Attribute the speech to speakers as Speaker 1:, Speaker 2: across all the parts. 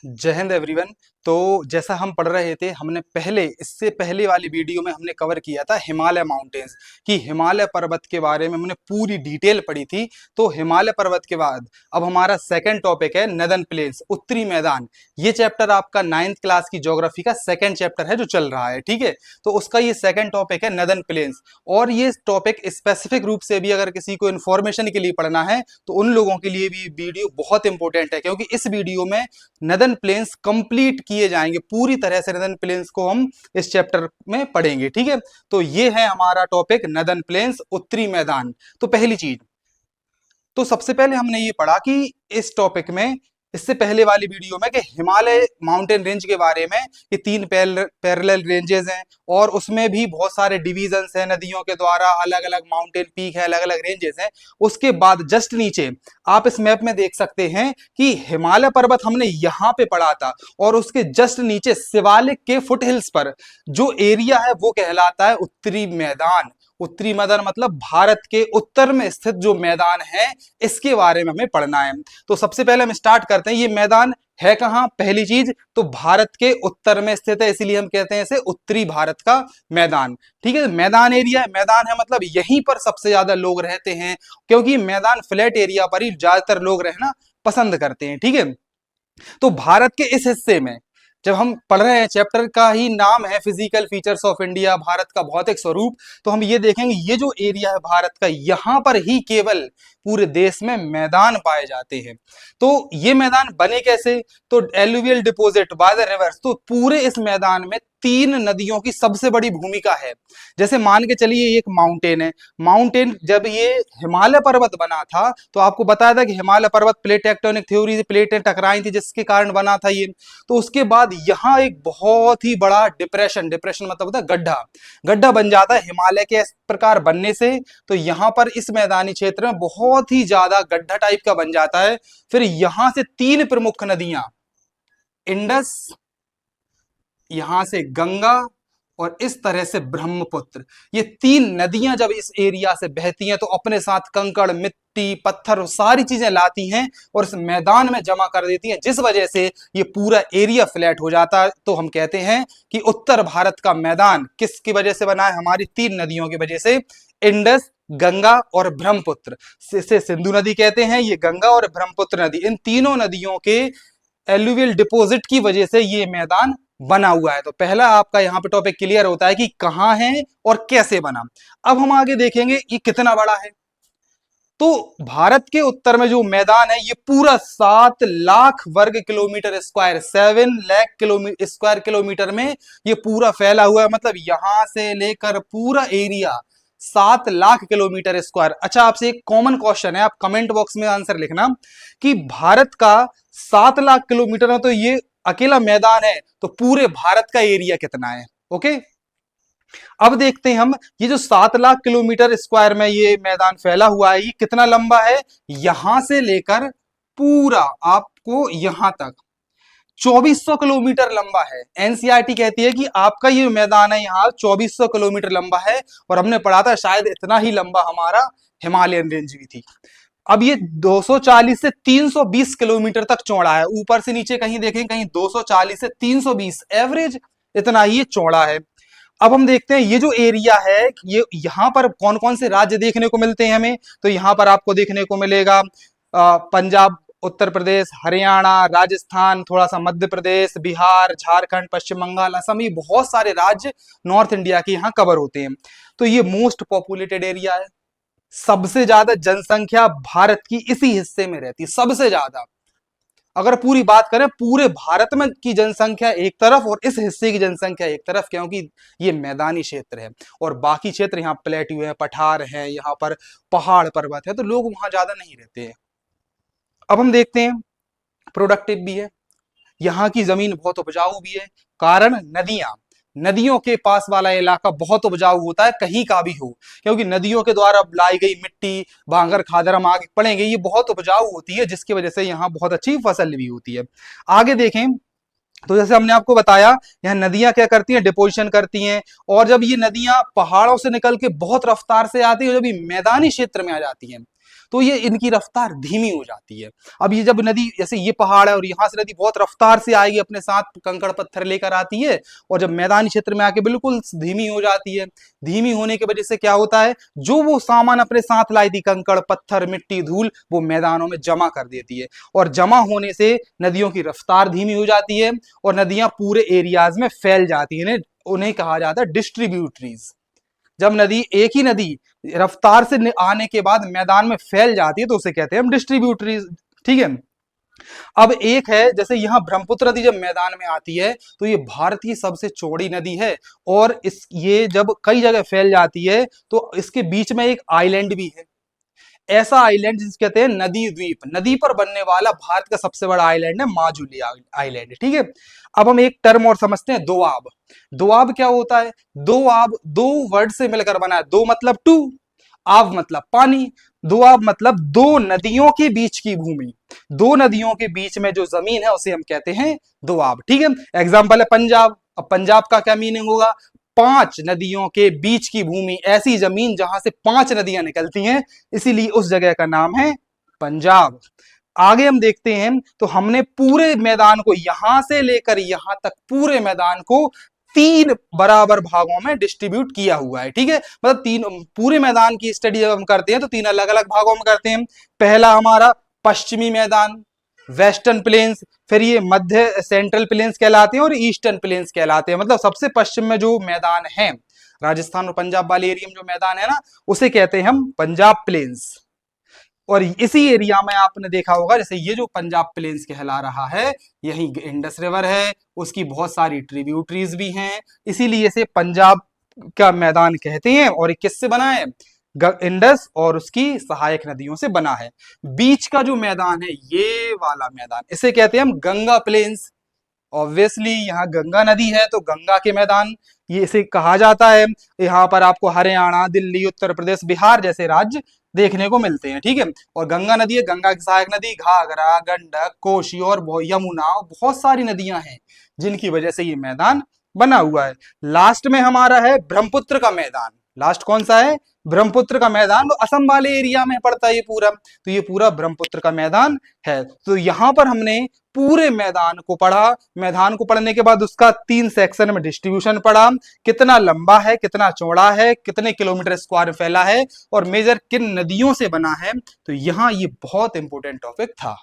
Speaker 1: जय हिंद एवरीवन। तो जैसा हम पढ़ रहे थे, हमने इससे पहले वाली वीडियो में हमने कवर किया था हिमालय माउंटेन्स कि हिमालय पर्वत के बारे में हमने पूरी डिटेल पढ़ी थी। तो हिमालय पर्वत के बाद अब हमारा सेकंड टॉपिक है नदर्न प्लेन्स, उत्तरी मैदान। ये चैप्टर आपका 9th क्लास की ज्योग्राफी का सेकंड चैप्टर है जो चल रहा है, ठीक है। तो उसका ये सेकंड टॉपिक है नदर्न प्लेन्स। और ये टॉपिक स्पेसिफिक रूप से भी अगर किसी को इन्फॉर्मेशन के लिए पढ़ना है तो उन लोगों के लिए भी वीडियो बहुत इंपॉर्टेंट है, क्योंकि इस वीडियो में नदर्न प्लेन्स कंप्लीट किए जाएंगे पूरी तरह से। नदर्न प्लेन्स को हम इस चैप्टर में पढ़ेंगे, ठीक है। तो ये है हमारा टॉपिक नदर्न प्लेन्स, उत्तरी मैदान। तो पहली चीज, तो सबसे पहले हमने ये पढ़ा कि इस टॉपिक में, इससे पहले वाली वीडियो में, कि हिमालय माउंटेन रेंज के बारे में ये तीन पैरेलल रेंजेस हैं और उसमें भी बहुत सारे डिवीजन्स हैं नदियों के द्वारा, अलग अलग माउंटेन पीक है, अलग अलग रेंजेस हैं। उसके बाद जस्ट नीचे आप इस मैप में देख सकते हैं कि हिमालय पर्वत हमने यहाँ पे पढ़ा था और उसके जस्ट नीचे शिवालिक के फुट हिल्स पर जो एरिया है वो कहलाता है उत्तरी मैदान। उत्तरी मैदान मतलब भारत के उत्तर में स्थित जो मैदान है, इसके बारे में हमें पढ़ना है। तो सबसे पहले हम स्टार्ट करते हैं, ये मैदान है कहाँ। पहली चीज तो भारत के उत्तर में स्थित है, इसीलिए हम कहते हैं इसे उत्तरी भारत का मैदान, ठीक है। मैदान एरिया, मैदान है मतलब यहीं पर सबसे ज्यादा लोग रहते हैं, क्योंकि मैदान फ्लैट एरिया पर ही ज्यादातर लोग रहना पसंद करते हैं, ठीक है। तो भारत के इस हिस्से में जब हम पढ़ रहे हैं, चैप्टर का ही नाम है physical features of India, Bharat का भौतिक स्वरूप, तो हम ये देखेंगे ये जो एरिया है भारत का, यहां पर ही केवल पूरे देश में मैदान पाए जाते हैं। तो ये मैदान बने कैसे, तो alluvial deposit by the reverse. तो पूरे इस मैदान में तीन नदियों की सबसे बड़ी भूमिका है। जैसे मान के चलिए एक माउंटेन है, माउंटेन जब ये हिमालय पर्वत बना था तो आपको बताया था कि हिमालय पर्वत प्लेट टेक्टोनिक थ्योरी से प्लेटें टकराई थी जिसके कारण बना था ये। तो उसके बाद यहाँ एक बहुत ही बड़ा डिप्रेशन, डिप्रेशन मतलब होता है गड्ढा, गड्ढा बन जाता है हिमालय के इस प्रकार बनने से। तो यहाँ पर इस मैदानी क्षेत्र में बहुत ही ज्यादा गड्ढा टाइप का बन जाता है। फिर यहां से तीन प्रमुख नदियां, इंडस, यहां से गंगा और इस तरह से ब्रह्मपुत्र, ये तीन नदियां जब इस एरिया से बहती हैं तो अपने साथ कंकड़, मिट्टी, पत्थर, सारी चीजें लाती हैं और इस मैदान में जमा कर देती हैं, जिस वजह से ये पूरा एरिया फ्लैट हो जाता है। तो हम कहते हैं कि उत्तर भारत का मैदान किसकी वजह से बना है, हमारी तीन नदियों की वजह से, इंडस, गंगा और ब्रह्मपुत्र। इसे सिंधु नदी कहते हैं, ये गंगा और ब्रह्मपुत्र नदी, इन तीनों नदियों के एलुवियल डिपॉजिट की वजह से ये मैदान बना हुआ है। तो पहला आपका यहाँ पे टॉपिक क्लियर होता है कि कहाँ है और कैसे बना। अब हम आगे देखेंगे ये कितना बड़ा है। तो भारत के उत्तर में जो मैदान है ये पूरा 7 लाख वर्ग kilometre square, 7 lakh square kilometre में ये पूरा फैला हुआ है। मतलब यहां से लेकर पूरा एरिया 7 लाख किलोमीटर स्क्वायर। अच्छा, आपसे एक कॉमन क्वेश्चन है, आप कमेंट बॉक्स में आंसर लिखना कि भारत का 7 लाख किलोमीटर में तो ये अकेला मैदान है, तो पूरे भारत का एरिया कितना है। ओके, अब देखते हैं हम ये जो 7 लाख किलोमीटर स्क्वायर में ये मैदान फैला हुआ है, ये कितना लंबा है। यहां से लेकर पूरा आपको यहां तक 2400 किलोमीटर लंबा है। एनसीईआरटी कहती है कि आपका ये मैदान है यहाँ 2400 किलोमीटर लंबा है, और हमने पढ़ा था शायद इतना ही लंबा हमारा हिमालयन रेंज भी थी। अब ये 240 से 320 किलोमीटर तक चौड़ा है, ऊपर से नीचे कहीं देखें, कहीं 240 से 320, एवरेज इतना ही चौड़ा है। अब हम देखते हैं ये जो एरिया है, ये यहाँ पर कौन कौन से राज्य देखने को मिलते हैं हमें। तो यहाँ पर आपको देखने को मिलेगा पंजाब, उत्तर प्रदेश, हरियाणा, राजस्थान, थोड़ा सा मध्य प्रदेश, बिहार, झारखंड, पश्चिम बंगाल, असम, ये बहुत सारे राज्य नॉर्थ इंडिया के यहाँ कवर होते हैं। तो ये मोस्ट पॉपुलेटेड एरिया है, सबसे ज्यादा जनसंख्या भारत की इसी हिस्से में रहती है, सबसे ज्यादा। अगर पूरी बात करें पूरे भारत में की जनसंख्या एक तरफ और इस हिस्से की जनसंख्या एक तरफ, क्योंकि ये मैदानी क्षेत्र है और बाकी क्षेत्र यहाँ प्लेट्यू है, पठार है, यहाँ पर पहाड़ पर्वत है, तो लोग वहां ज्यादा नहीं रहते हैं। अब हम देखते हैं प्रोडक्टिव भी है, यहाँ की जमीन बहुत उपजाऊ भी है, कारण नदियां, नदियों के पास वाला इलाका बहुत उपजाऊ होता है, कहीं का भी हो, क्योंकि नदियों के द्वारा लाई गई मिट्टी, भांगर खादर हम आगे पढ़ेंगे, ये बहुत उपजाऊ होती है, जिसकी वजह से यहाँ बहुत अच्छी फसल भी होती है। आगे देखें तो जैसे हमने आपको बताया, यहाँ नदियां क्या करती हैं, डिपोजिशन करती हैं, और जब ये नदियां पहाड़ों से निकल के बहुत रफ्तार से आती है, जब ये मैदानी क्षेत्र में आ जाती हैं, तो ये इनकी रफ्तार धीमी हो जाती है। अब ये जब नदी, जैसे ये पहाड़ है और यहाँ से नदी बहुत रफ्तार से आएगी, अपने साथ कंकड़ पत्थर लेकर आती है, और जब मैदानी क्षेत्र में आके बिल्कुल धीमी हो जाती है। धीमी होने की वजह से क्या होता है, जो वो सामान अपने साथ लाई थी, कंकड़ पत्थर मिट्टी धूल, वो मैदानों में जमा कर देती है, और जमा होने से नदियों की रफ्तार धीमी हो जाती है और नदियां पूरे एरियाज में फैल जाती है। उन्हें कहा जाता है डिस्ट्रीब्यूटरीज। जब नदी, एक ही नदी रफ्तार से आने के बाद मैदान में फैल जाती है तो उसे कहते हैं हम डिस्ट्रीब्यूटरीज। ठीक है। अब एक है, जैसे यहाँ ब्रह्मपुत्र नदी जब मैदान में आती है तो ये भारत की सबसे चौड़ी नदी है, और ये जब कई जगह फैल जाती है तो इसके बीच में एक आइलैंड भी है, ऐसा आइलैंड जिसे कहते हैं नदी द्वीप। नदी पर बनने वाला भारत का सबसे बड़ा आइलैंड है माजुली आइलैंड। ठीक है। अब हम एक टर्म और समझते हैं, दोआब। दोआब क्या होता है? दोआब दो वर्ड से मिलकर बना है। दो मतलब टू, आब मतलब पानी। दोआब मतलब दो नदियों के बीच की भूमि, दो नदियों के बीच में जो जमीन है उसे हम कहते हैं दोआब। ठीक है। एग्जाम्पल है पंजाब। अब पंजाब का क्या मीनिंग होगा? 5 नदियों के बीच की भूमि, ऐसी जमीन जहां से 5 नदियां निकलती हैं, इसीलिए उस जगह का नाम है पंजाब। आगे हम देखते हैं तो हमने पूरे मैदान को, यहां से लेकर यहां तक पूरे मैदान को 3 बराबर भागों में डिस्ट्रीब्यूट किया हुआ है। ठीक है। मतलब 3, पूरे मैदान की स्टडी जब हम करते हैं तो 3 अलग अलग भागों में करते हैं। पहला हमारा पश्चिमी मैदान, वेस्टर्न प्लेन्स, फिर ये मध्य सेंट्रल प्लेन्स कहलाते हैं और ईस्टर्न प्लेन्स कहलाते हैं। मतलब सबसे पश्चिम में जो मैदान है, राजस्थान और पंजाब वाले एरिया में जो मैदान है ना, उसे कहते हैं हम पंजाब प्लेन्स। और इसी एरिया में आपने देखा होगा, जैसे ये जो पंजाब प्लेन्स कहला रहा है, यही इंडस रिवर है, उसकी बहुत सारी ट्रिब्यूटरीज भी हैं, इसीलिए इसे पंजाब का मैदान कहते हैं। और किससे बना है? इंडस और उसकी सहायक नदियों से बना है। बीच का जो मैदान है, ये वाला मैदान, इसे कहते हैं हम गंगा प्लेन्स। ऑब्वियसली यहाँ गंगा नदी है तो गंगा के मैदान ये इसे कहा जाता है। यहाँ पर आपको हरियाणा, दिल्ली, उत्तर प्रदेश, बिहार जैसे राज्य देखने को मिलते हैं। ठीक है। और गंगा नदी है, गंगा की सहायक नदी घाघरा, गंडक, कोसी और यमुना, बहुत सारी नदियां हैं जिनकी वजह से ये मैदान बना हुआ है। लास्ट में हमारा है ब्रह्मपुत्र का मैदान। लास्ट कौन सा है? ब्रह्मपुत्र का मैदान। तो असम वाले एरिया में पड़ता है ये पूरा, तो ये पूरा ब्रह्मपुत्र का मैदान है। तो यहां पर हमने पूरे मैदान को पढ़ा। मैदान को पढ़ने के बाद उसका 3 सेक्शन में डिस्ट्रीब्यूशन पढ़ा, कितना लंबा है, कितना चौड़ा है, कितने किलोमीटर स्क्वायर फैला है, और मेजर किन नदियों से बना है। तो यहां ये बहुत इंपॉर्टेंट टॉपिक था।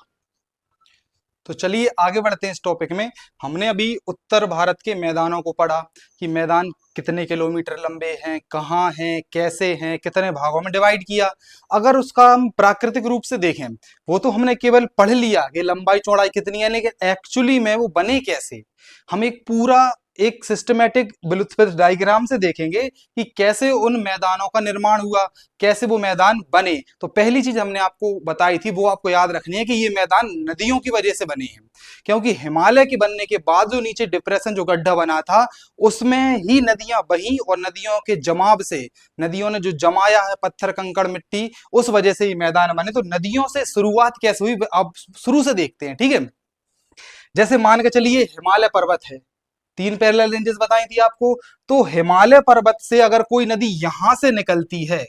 Speaker 1: तो चलिए आगे बढ़ते हैं इस टॉपिक में। हमने अभी उत्तर भारत के मैदानों को पढ़ा कि मैदान कितने किलोमीटर लंबे हैं, कहाँ हैं, कैसे हैं, कितने भागों में डिवाइड किया। अगर उसका हम प्राकृतिक रूप से देखें, वो तो हमने केवल पढ़ लिया कि लंबाई चौड़ाई कितनी है, लेकिन एक्चुअली में वो बने कैसे, हम एक पूरा एक सिस्टमेटिक विजुअल डायग्राम से देखेंगे कि कैसे उन मैदानों का निर्माण हुआ, कैसे वो मैदान बने। तो पहली चीज हमने आपको बताई थी, वो आपको याद रखनी है कि ये मैदान नदियों की वजह से बने हैं, क्योंकि हिमालय के बनने के बाद जो नीचे डिप्रेशन, जो गड्ढा बना था, उसमें ही नदियां बही, और नदियों के जमाव से, नदियों ने जो जमाया है पत्थर कंकड़ मिट्टी, उस वजह से ये मैदान बने। तो नदियों से शुरुआत कैसे हुई, अब शुरू से देखते हैं। ठीक है। जैसे मान के चलिए हिमालय पर्वत है, 3 पैरेलल रेंजेस बताई थी आपको। तो हिमालय पर्वत से अगर कोई नदी यहां से निकलती है,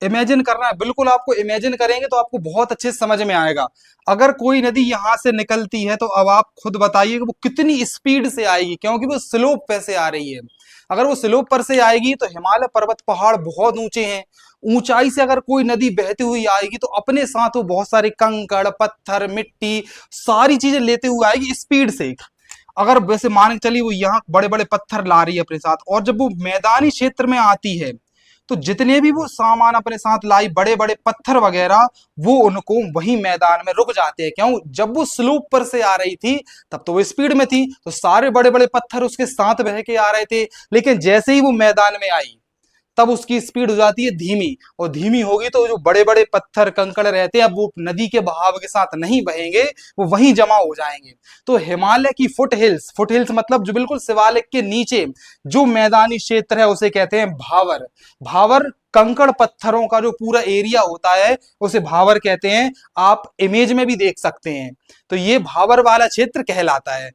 Speaker 1: इमेजिन करना है, बिल्कुल आपको इमेजिन करेंगे तो आपको बहुत अच्छे से समझ में आएगा। अगर कोई नदी यहां से निकलती है तो अब आप खुद बताइए कि वो कितनी स्पीड से आएगी, क्योंकि वो स्लोप पे से आ रही है। अगर वो स्लोप पर से आएगी तो हिमालय पर्वत पहाड़ बहुत ऊंचे हैं, ऊंचाई से अगर कोई नदी बहती हुई आएगी तो अपने साथ वो बहुत सारे कंकड़ पत्थर मिट्टी सारी चीजें लेते हुए आएगी स्पीड से। अगर वैसे मान के चलिए वो यहाँ बड़े बड़े पत्थर ला रही है अपने साथ, और जब वो मैदानी क्षेत्र में आती है तो जितने भी वो सामान अपने साथ लाई, बड़े बड़े पत्थर वगैरह, वो उनको वही मैदान में रुक जाते हैं। क्यों? जब वो स्लोप पर से आ रही थी तब तो वो स्पीड में थी, तो सारे बड़े बड़े पत्थर उसके साथ बह के आ रहे थे, लेकिन जैसे ही वो मैदान में आई तब उसकी स्पीड हो जाती है धीमी, और धीमी होगी तो जो बड़े बड़े पत्थर कंकड़ रहते हैं अब वो नदी के बहाव के साथ नहीं बहेंगे, वो वहीं जमा हो जाएंगे। तो हिमालय की फुट हिल्स मतलब जो बिल्कुल शिवालिक के नीचे जो मैदानी क्षेत्र है उसे कहते हैं भावर। भावर कंकड़ पत्थरों का जो पूरा एरिया होता है उसे भावर कहते हैं। आप इमेज में भी देख सकते हैं, तो ये भावर वाला क्षेत्र कहलाता है।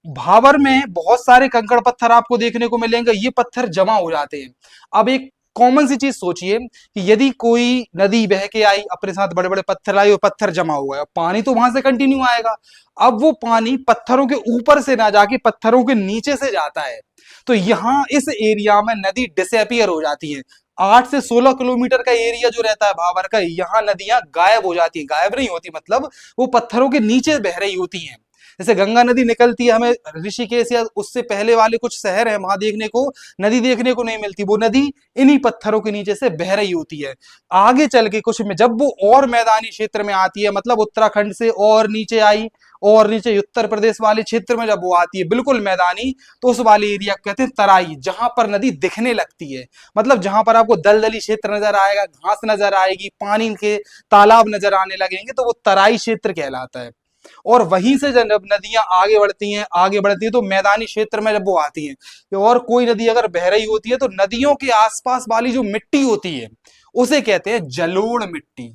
Speaker 1: भावर में बहुत सारे कंकड़ पत्थर आपको देखने को मिलेंगे, ये पत्थर जमा हो जाते हैं। अब एक कॉमन सी चीज सोचिए कि यदि कोई नदी बह के आई, अपने साथ बड़े बड़े पत्थर लाई और पत्थर जमा हुआ है, पानी तो वहां से कंटिन्यू आएगा। अब वो पानी पत्थरों के ऊपर से ना जाके पत्थरों के नीचे से जाता है, तो यहाँ इस एरिया में नदी डिसअपियर हो जाती है। 8 से 16 किलोमीटर का एरिया जो रहता है भाबर का, यहाँ नदियां गायब हो जाती है, गायब नहीं होती मतलब वो पत्थरों के नीचे बह रही होती हैं। जैसे गंगा नदी निकलती है, हमें ऋषिकेश या उससे पहले वाले कुछ शहर है वहां देखने को नदी देखने को नहीं मिलती, वो नदी इन्हीं पत्थरों के नीचे से बह रही होती है। आगे चल के कुछ में जब वो और मैदानी क्षेत्र में आती है, मतलब उत्तराखंड से और नीचे आई, और नीचे उत्तर प्रदेश वाले क्षेत्र में जब वो आती है बिल्कुल मैदानी, तो उस वाले एरिया को कहते हैं तराई, जहां पर नदी दिखने लगती है। मतलब जहां पर आपको दलदली क्षेत्र नजर आएगा, घास नजर आएगी, पानी के तालाब नजर आने लगेंगे, तो वो तराई क्षेत्र कहलाता है। और वहीं से जब नदियां आगे बढ़ती हैं, आगे बढ़ती हैं, तो मैदानी क्षेत्र में जब वो आती हैं, और कोई नदी अगर बह रही होती है, तो नदियों के आसपास वाली जो मिट्टी होती है उसे कहते हैं जलोढ़ मिट्टी।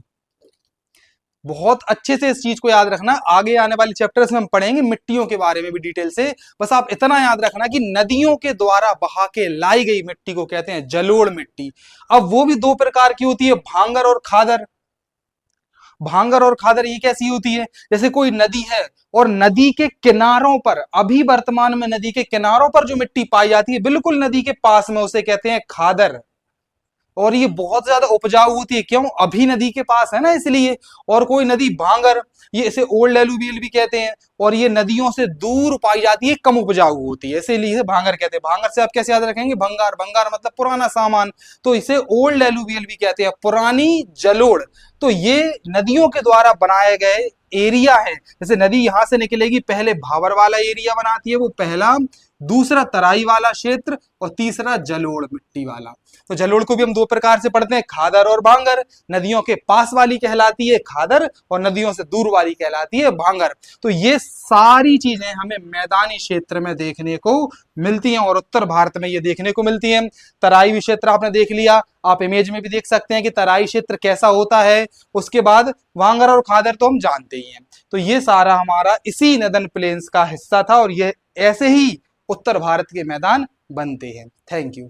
Speaker 1: बहुत अच्छे से इस चीज को याद रखना, आगे आने वाले चैप्टर्स में हम पढ़ेंगे मिट्टियों के बारे में भी डिटेल से। बस आप इतना याद रखना कि नदियों के द्वारा बहा के लाई गई मिट्टी को कहते हैं जलोढ़ मिट्टी। अब वो भी दो प्रकार की होती है, भांगर और खादर। भांगर और खादर ये कैसी होती है, जैसे कोई नदी है और नदी के किनारों पर, अभी वर्तमान में नदी के किनारों पर जो मिट्टी पाई जाती है बिल्कुल नदी के पास में, उसे कहते हैं खादर। और ये बहुत ज्यादा उपजाऊ होती है, क्यों, अभी नदी के पास है ना इसलिए। और कोई नदी भांगर, ये इसे ओल्ड एलुवियल भी कहते हैं, और ये नदियों से दूर पाई जाती है, कम उपजाऊ होती है, इसीलिए इसे भांगर कहते हैं। भांगर से आप कैसे याद रखेंगे, भंगार, भंगार मतलब पुराना सामान, तो इसे ओल्ड एलुवियल भी कहते हैं, पुरानी जलोढ़। तो ये नदियों के द्वारा बनाए गए एरिया है। जैसे नदी यहां से निकलेगी, पहले भावर वाला एरिया बनाती है वो पहला, दूसरा तराई वाला क्षेत्र, और तीसरा जलोढ़ मिट्टी वाला। तो जलोढ़ को भी हम दो प्रकार से पढ़ते हैं, खादर और भांगर। नदियों के पास वाली कहलाती है खादर, और नदियों से दूर वाली कहलाती है भांगर। तो ये सारी चीजें हमें मैदानी क्षेत्र में देखने को मिलती हैं, और उत्तर भारत में ये देखने को मिलती हैं। तराई क्षेत्र आपने देख लिया, आप इमेज में भी देख सकते हैं कि तराई क्षेत्र कैसा होता है। उसके बाद भांगर और खादर तो हम जानते ही हैं। तो ये सारा हमारा इसी नदन प्लेन्स का हिस्सा था, और ये ऐसे ही उत्तर भारत के मैदान बनते हैं। Thank you.